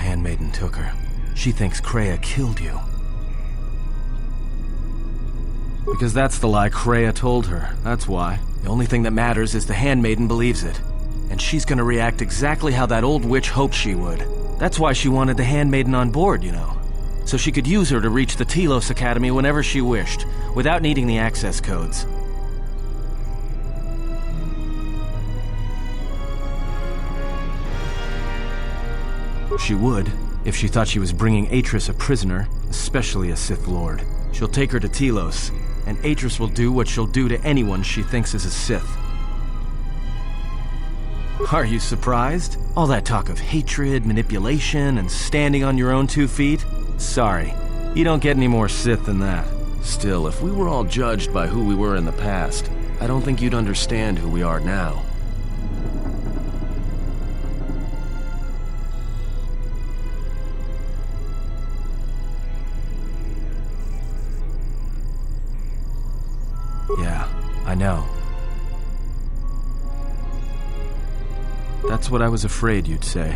handmaiden took her. She thinks Kreia killed you. Because that's the lie Kreia told her, that's why. The only thing that matters is the handmaiden believes it. And she's gonna react exactly how that old witch hoped she would. That's why she wanted the handmaiden on board, you know. So she could use her to reach the Telos Academy whenever she wished, without needing the access codes. She would, if she thought she was bringing Atris a prisoner, especially a Sith Lord. She'll take her to Telos, and Atris will do what she'll do to anyone she thinks is a Sith. Are you surprised? All that talk of hatred, manipulation, and standing on your own 2 feet? Sorry, you don't get any more Sith than that. Still, if we were all judged by who we were in the past, I don't think you'd understand who we are now. Yeah, I know. That's what I was afraid you'd say.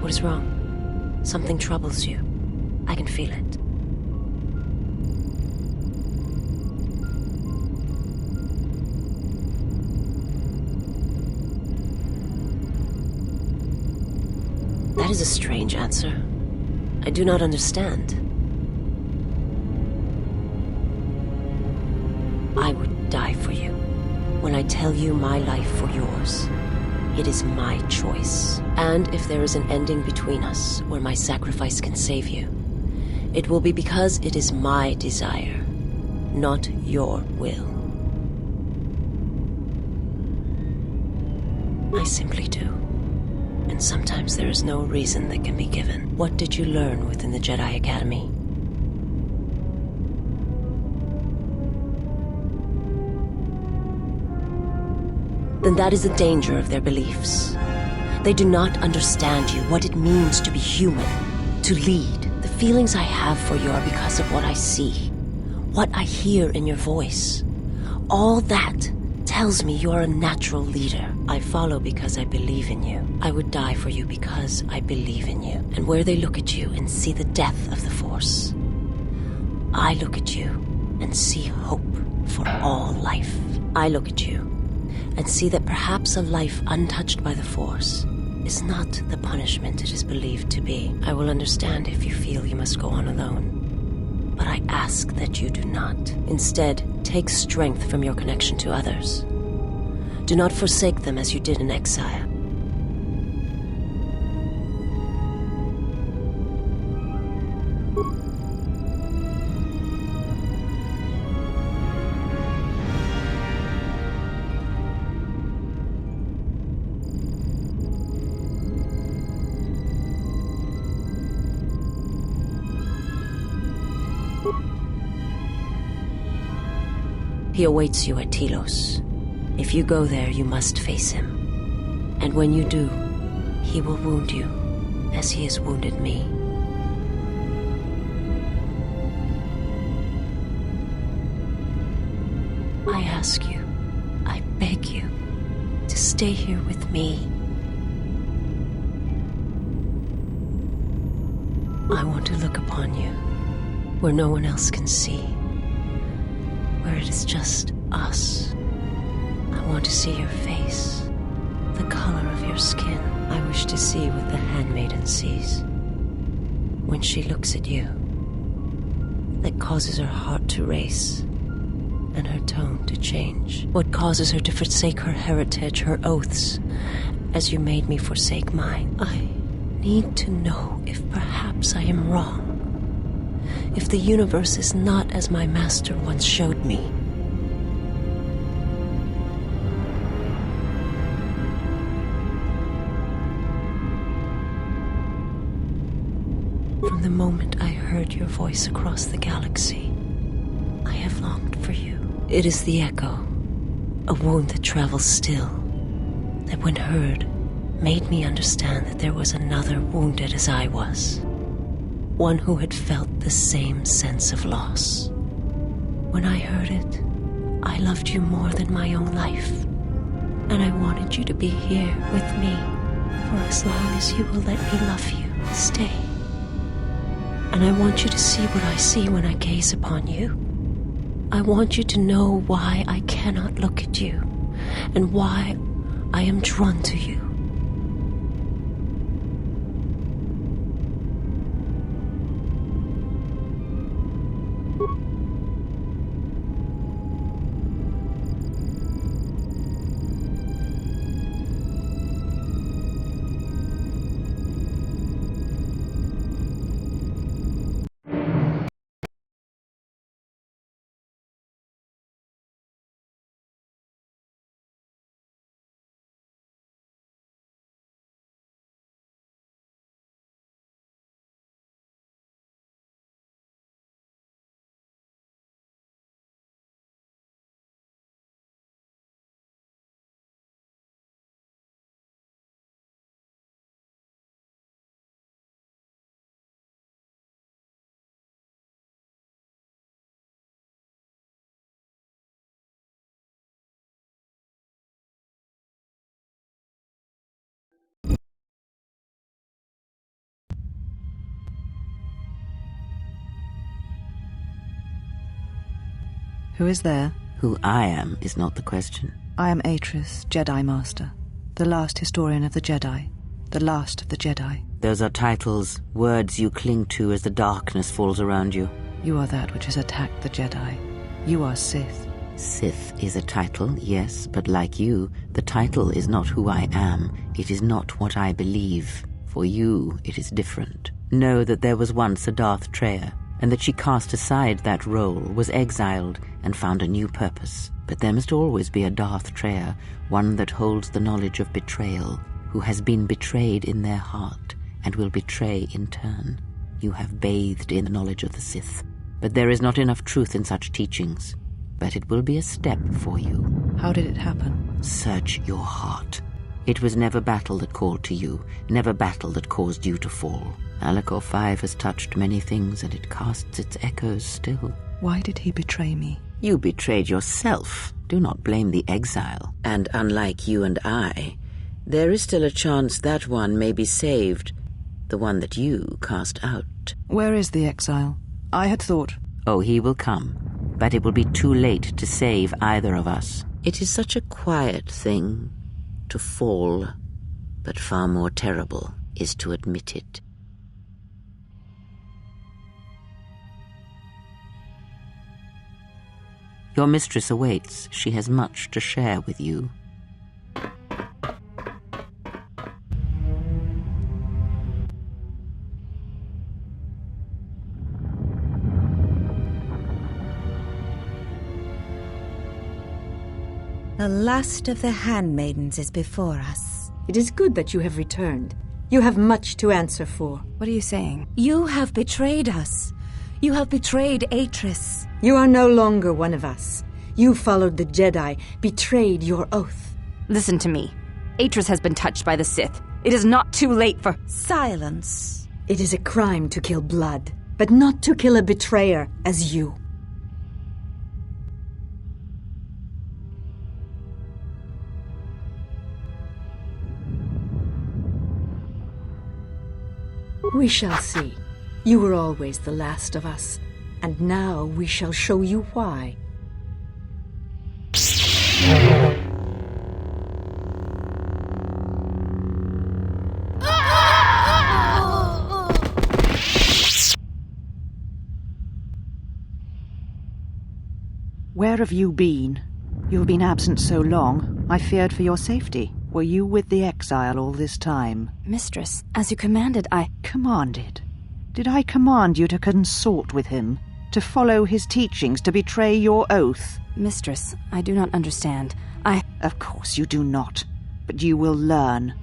What is wrong? Something troubles you. I can feel it. That is a strange answer. I do not understand. I would die for you. When I tell you my life for yours, it is my choice. And if there is an ending between us where my sacrifice can save you, it will be because it is my desire, not your will. I simply do. And sometimes there is no reason that can be given. What did you learn within the Jedi Academy? Then that is the danger of their beliefs. They do not understand you, what it means to be human, to lead. The feelings I have for you are because of what I see, what I hear in your voice. All that tells me you're a natural leader. I follow because I believe in you. I would die for you because I believe in you. And where they look at you and see the death of the Force, I look at you and see hope for all life. I look at you and see that perhaps a life untouched by the Force is not the punishment it is believed to be. I will understand if you feel you must go on alone. But I ask that you do not. Instead, take strength from your connection to others. Do not forsake them as you did in exile. He awaits you at Telos. If you go there, you must face him. And when you do, he will wound you, as he has wounded me. I ask you, I beg you, to stay here with me. I want to look upon you, where no one else can see. Where it is just us. I want to see your face, the color of your skin. I wish to see what the handmaiden sees when she looks at you. That causes her heart to race and her tone to change. What causes her to forsake her heritage, her oaths, as you made me forsake mine. I need to know if perhaps I am wrong. If the universe is not as my master once showed me. From the moment I heard your voice across the galaxy, I have longed for you. It is the echo, a wound that travels still, that when heard, made me understand that there was another wounded as I was. One who had felt the same sense of loss. When I heard it, I loved you more than my own life. And And I wanted you to be here with me for as long as you will let me love you. Stay. And I want you to see what I see when I gaze upon you. I want you to know why I cannot look at you, and why I am drawn to you. Who is there? Who I am is not the question. I am Atris, Jedi Master, the last historian of the Jedi, the last of the Jedi. Those are titles, words you cling to as the darkness falls around you. You are that which has attacked the Jedi. You are Sith. Sith is a title, yes, but like you, the title is not who I am. It is not what I believe. For you, it is different. Know that there was once a Darth Treya, and that she cast aside that role, was exiled, and found a new purpose. But there must always be a Darth Treya, one that holds the knowledge of betrayal, who has been betrayed in their heart, and will betray in turn. You have bathed in the knowledge of the Sith, but there is not enough truth in such teachings. But it will be a step for you. How did it happen? Search your heart. It was never battle that called to you, never battle that caused you to fall. Alacor 5 has touched many things, and it casts its echoes still. Why did he betray me? You betrayed yourself. Do not blame the exile. And unlike you and I, there is still a chance that one may be saved, the one that you cast out. Where is the exile? I had thought... Oh, he will come, but it will be too late to save either of us. It is such a quiet thing to fall, but far more terrible is to admit it. Your mistress awaits. She has much to share with you. The last of the handmaidens is before us. It is good that you have returned. You have much to answer for. What are you saying? You have betrayed us. You have betrayed Atris. You are no longer one of us. You followed the Jedi, betrayed your oath. Listen to me. Atris has been touched by the Sith. It is not too late for... Silence. It is a crime to kill blood, but not to kill a betrayer as you. We shall see. You were always the last of us, and now we shall show you why. Where have you been? You have been absent so long, I feared for your safety. Were you with the exile all this time? Mistress, as you commanded, I... Commanded? Did I command you to consort with him? To follow his teachings, to betray your oath? Mistress, I do not understand. Of course you do not, but you will learn.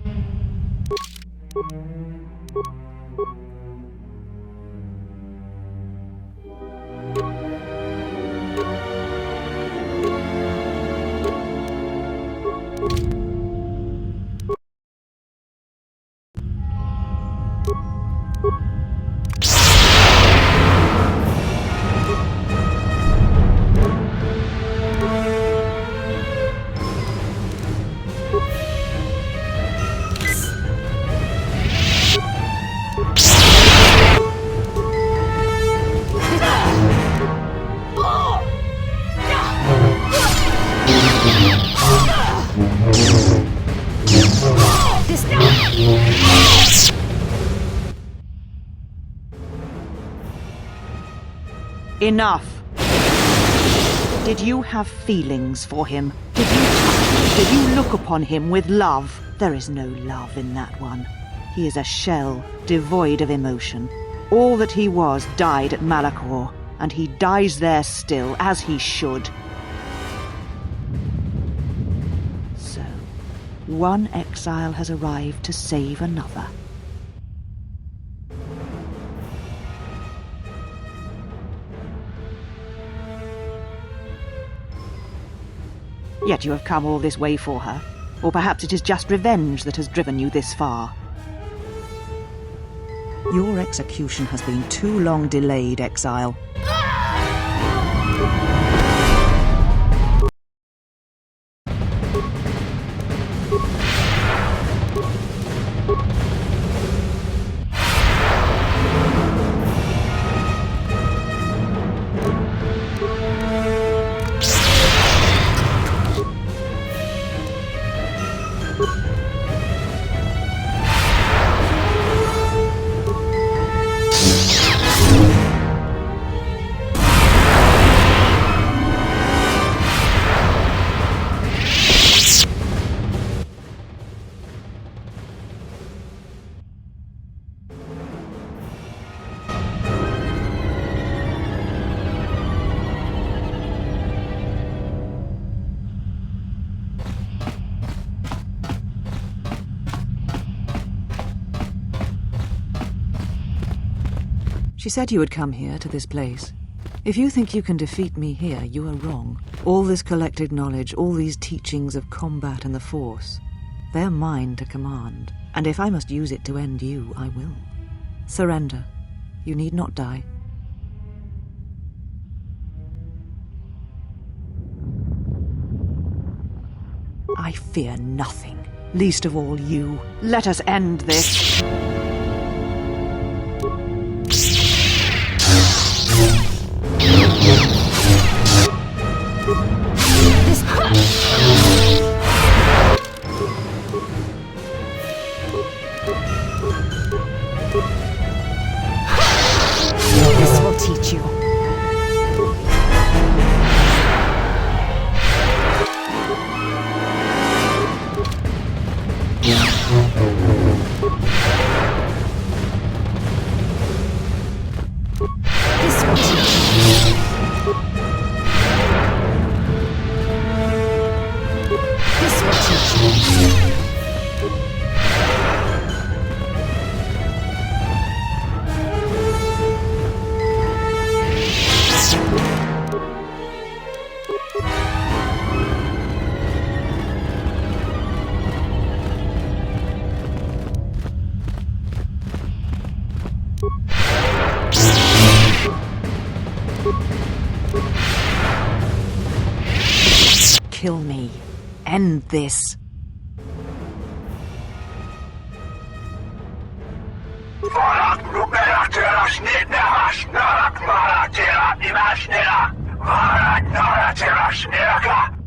Enough! Did you have feelings for him? Did you touch him? Did you look upon him with love? There is no love in that one. He is a shell, devoid of emotion. All that he was died at Malachor, and he dies there still, as he should. So, one exile has arrived to save another. Yet you have come all this way for her. Or perhaps it is just revenge that has driven you this far. Your execution has been too long delayed, Exile. She said you would come here, to this place. If you think you can defeat me here, you are wrong. All this collected knowledge, all these teachings of combat and the Force, they're mine to command. And if I must use it to end you, I will. Surrender. You need not die. I fear nothing, least of all you. Let us end this. This will teach you. This will teach you. This will teach you. Kill me. End this.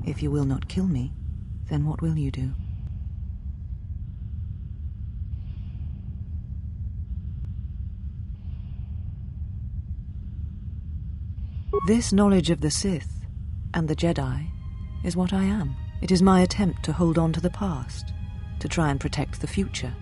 If you will not kill me, then what will you do? This knowledge of the Sith and the Jedi is what I am. It is my attempt to hold on to the past, to try and protect the future.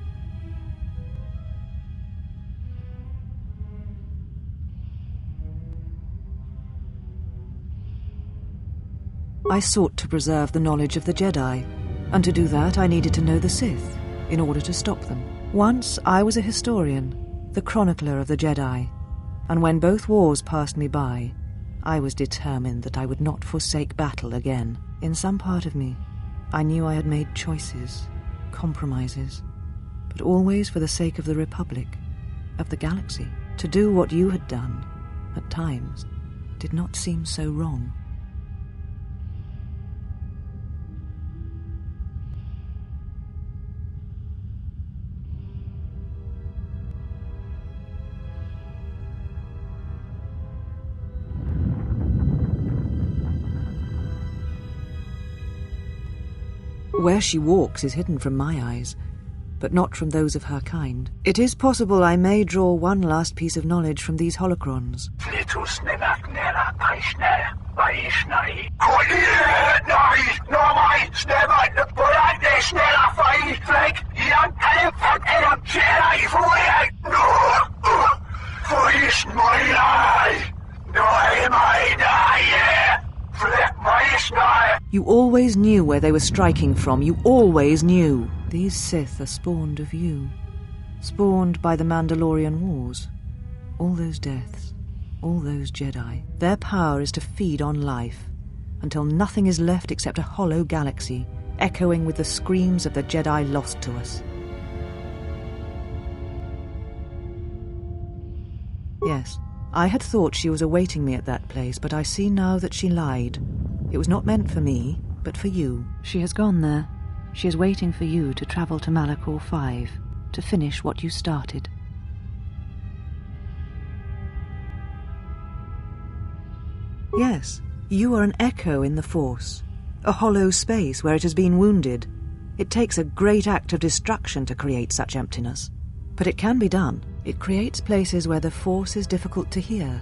I sought to preserve the knowledge of the Jedi, and to do that I needed to know the Sith in order to stop them. Once I was a historian, the chronicler of the Jedi, and when both wars passed me by, I was determined that I would not forsake battle again. In some part of me, I knew I had made choices, compromises, but always for the sake of the Republic, of the galaxy. To do what you had done, at times, did not seem so wrong. Where she walks is hidden from my eyes, but not from those of her kind. It is possible I may draw one last piece of knowledge from these holocrons. You always knew where they were striking from. You always knew. These Sith are spawned of you. Spawned by the Mandalorian Wars. All those deaths. All those Jedi. Their power is to feed on life, until nothing is left except a hollow galaxy, echoing with the screams of the Jedi lost to us. Yes, I had thought she was awaiting me at that place, but I see now that she lied. It was not meant for me, but for you. She has gone there. She is waiting for you to travel to Malachor 5, to finish what you started. Yes, you are an echo in the Force, a hollow space where it has been wounded. It takes a great act of destruction to create such emptiness. But it can be done. It creates places where the Force is difficult to hear,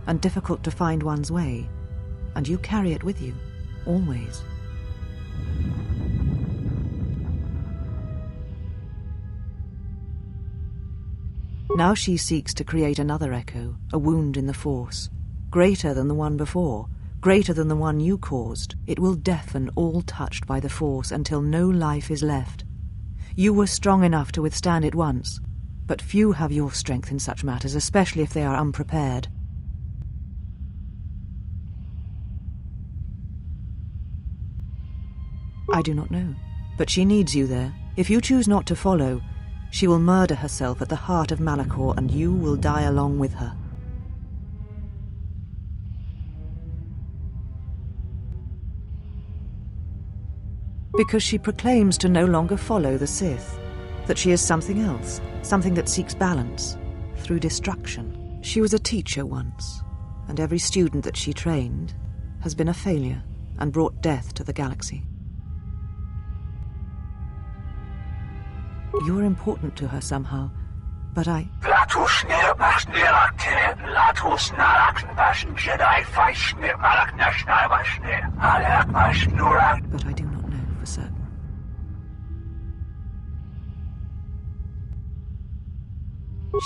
and difficult to find one's way. And you carry it with you, always. Now she seeks to create another echo, a wound in the Force, greater than the one before, greater than the one you caused. It will deafen all touched by the Force until no life is left. You were strong enough to withstand it once, but few have your strength in such matters, especially if they are unprepared. I do not know, but she needs you there. If you choose not to follow, she will murder herself at the heart of Malachor, and you will die along with her. Because she proclaims to no longer follow the Sith, that she is something else, something that seeks balance, through destruction. She was a teacher once, and every student that she trained has been a failure and brought death to the galaxy. You are important to her somehow, but I... But I do not know for certain.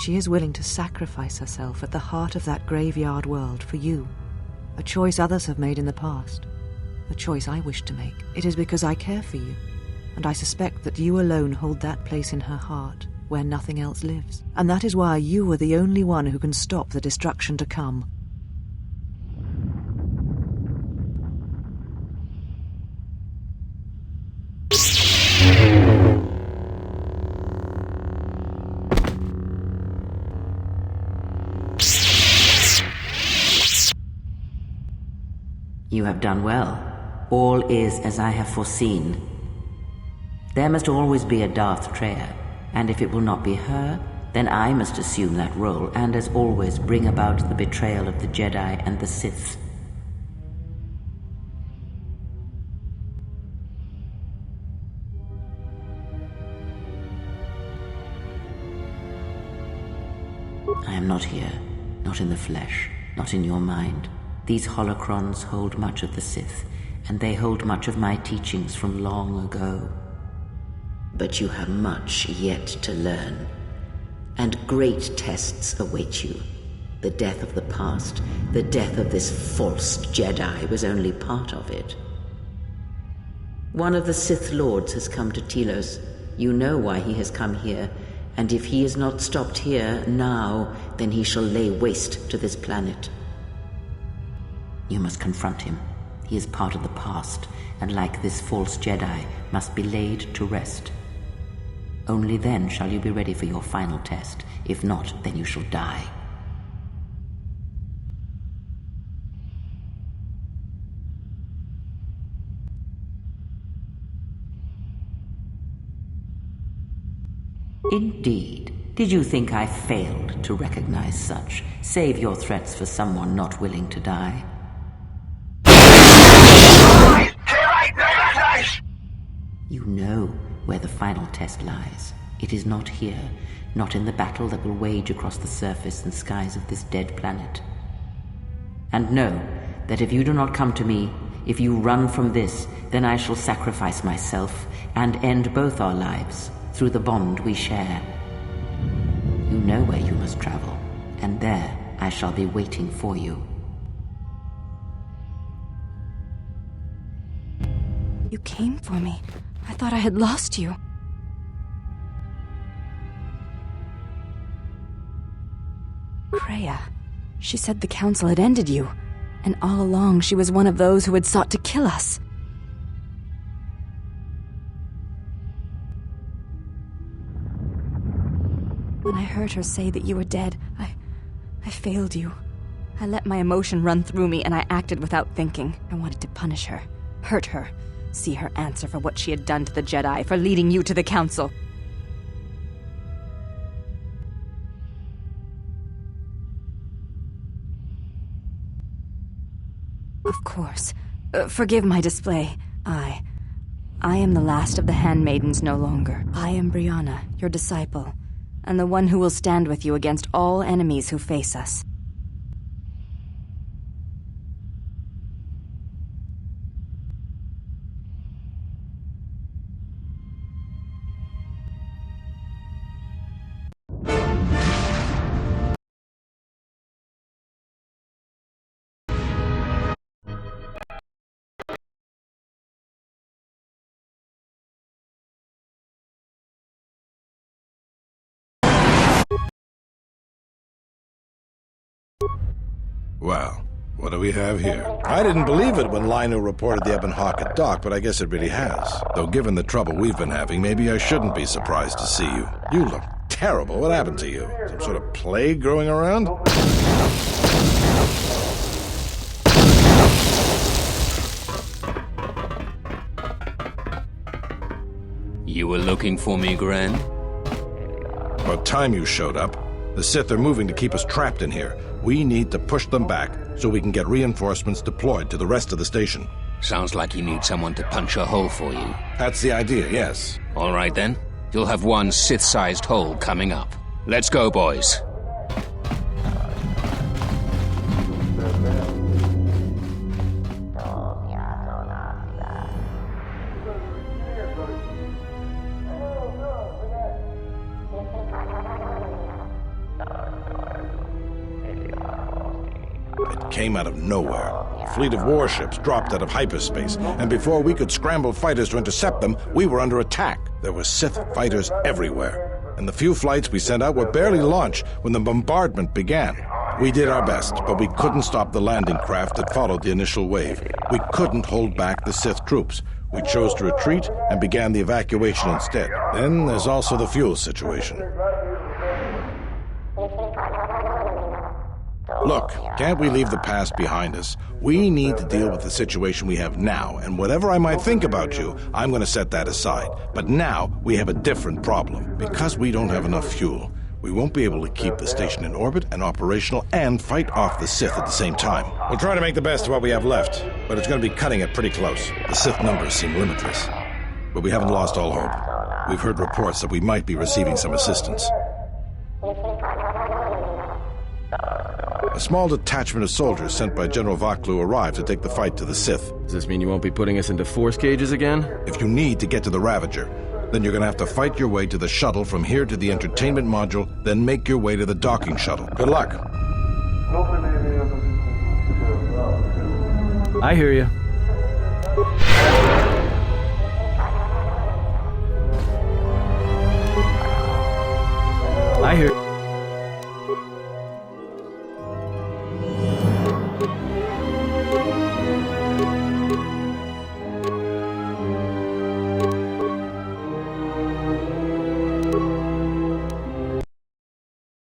She is willing to sacrifice herself at the heart of that graveyard world for you, a choice others have made in the past, a choice I wish to make. It is because I care for you, and I suspect that you alone hold that place in her heart where nothing else lives. And that is why you are the only one who can stop the destruction to come. You have done well. All is as I have foreseen. There must always be a Darth Treya, and if it will not be her, then I must assume that role, and as always bring about the betrayal of the Jedi and the Sith. I am not here, not in the flesh, not in your mind. These holocrons hold much of the Sith, and they hold much of my teachings from long ago. But you have much yet to learn, and great tests await you. The death of the past, the death of this false Jedi was only part of it. One of the Sith Lords has come to Telos. You know why he has come here, and if he is not stopped here now, then he shall lay waste to this planet. You must confront him. He is part of the past, and like this false Jedi, must be laid to rest. Only then shall you be ready for your final test. If not, then you shall die. Indeed. Did you think I failed to recognize such? Save your threats for someone not willing to die. You know where the final test lies. It is not here, not in the battle that will wage across the surface and skies of this dead planet. And know that if you do not come to me, if you run from this, then I shall sacrifice myself and end both our lives through the bond we share. You know where you must travel, and there I shall be waiting for you. You came for me. I thought I had lost you. Kreia. She said the Council had ended you, and all along she was one of those who had sought to kill us. When I heard her say that you were dead, I failed you. I let my emotion run through me, and I acted without thinking. I wanted to punish her, hurt her, see her answer for what she had done to the Jedi, for leading you to the Council. Of course. Forgive my display. I am the last of the handmaidens no longer. I am Brianna, your disciple, and the one who will stand with you against all enemies who face us. Well, what do we have here? I didn't believe it when Lino reported the Ebon-Hawk at dock, but I guess it really has. Though given the trouble we've been having, maybe I shouldn't be surprised to see you. You look terrible. What happened to you? Some sort of plague growing around? You were looking for me, Gran? About time you showed up. The Sith are moving to keep us trapped in here. We need to push them back so we can get reinforcements deployed to the rest of the station. Sounds like you need someone to punch a hole for you. That's the idea, yes. All right then. You'll have one Sith-sized hole coming up. Let's go, boys. Came out of nowhere. A fleet of warships dropped out of hyperspace, and before we could scramble fighters to intercept them, we were under attack. There were Sith fighters everywhere, and the few flights we sent out were barely launched when the bombardment began. We did our best, but we couldn't stop the landing craft that followed the initial wave. We couldn't hold back the Sith troops. We chose to retreat and began the evacuation instead. Then there's also the fuel situation. Look, can't we leave the past behind us? We need to deal with the situation we have now, and whatever I might think about you, I'm going to set that aside. But now, we have a different problem. Because we don't have enough fuel, we won't be able to keep the station in orbit and operational and fight off the Sith at the same time. We'll try to make the best of what we have left, but it's going to be cutting it pretty close. The Sith numbers seem limitless. But we haven't lost all hope. We've heard reports that we might be receiving some assistance. A small detachment of soldiers sent by General Vaklu arrived to take the fight to the Sith. Does this mean you won't be putting us into force cages again? If you need to get to the Ravager, then you're going to have to fight your way to the shuttle from here to the entertainment module, then make your way to the docking shuttle. Good luck. I hear you.